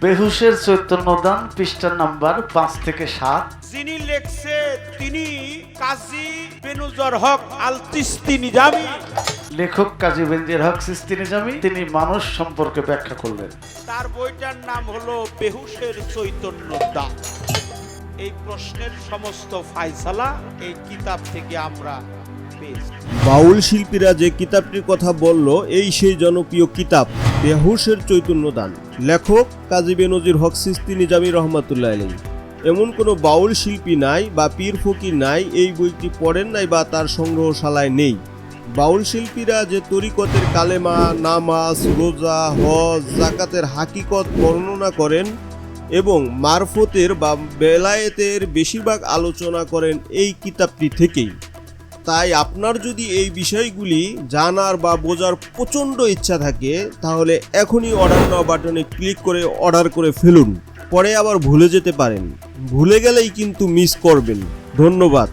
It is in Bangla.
বেহুশের চৈতন্যদান, পৃষ্ঠা নাম্বার 5 থেকে 7। যিনি লেখছে তিনি কাজী বেনজর হক আল চিশতি নিজামী। লেখক কাজী বেনজর হক চিশতি নিজামী, তিনি মানুষ সম্পর্কে ব্যাখ্যা করলেন। তার বইটার নাম হলো বেহুশের চৈতন্যদান। এই প্রশ্নের সমস্ত ফায়সালা এই কিতাব থেকে আমরা পেয়েছি। বাউল শিল্পীরা যে কিতাবটির কথা বলল, এই সেই জনপ্রিয় কিতাব বেহুশের চৈতন্যদান। লেখক কাজী বেনজর হক চিশতি নিজামী রহমাতুল্লাহ আলাইহি। এমন কোনো বাউল শিল্পী নাই বা পীর ফকির নাই এই বইটি পড়েন নাই বা তার সংগ্রহশালায় নেই। বাউল শিল্পীরা যে তরিকতের কালেমা, নামাজ, রোজা, হজ, যাকাতের হাকিকত বর্ণনা করেন এবং মারফতের বা বেলায়েতের বেশিরভাগ আলোচনা করেন এই কিতাবটি থেকেই। তাই আপনার যদি এই বিষয়গুলি জানার বা বোঝার প্রচণ্ড ইচ্ছা থাকে, তাহলে এখনই অর্ডার নাও বাটনে ক্লিক করে অর্ডার করে ফেলুন। পরে আবার ভুলে যেতে পারেন, ভুলে গেলেই কিন্তু মিস করবেন। ধন্যবাদ।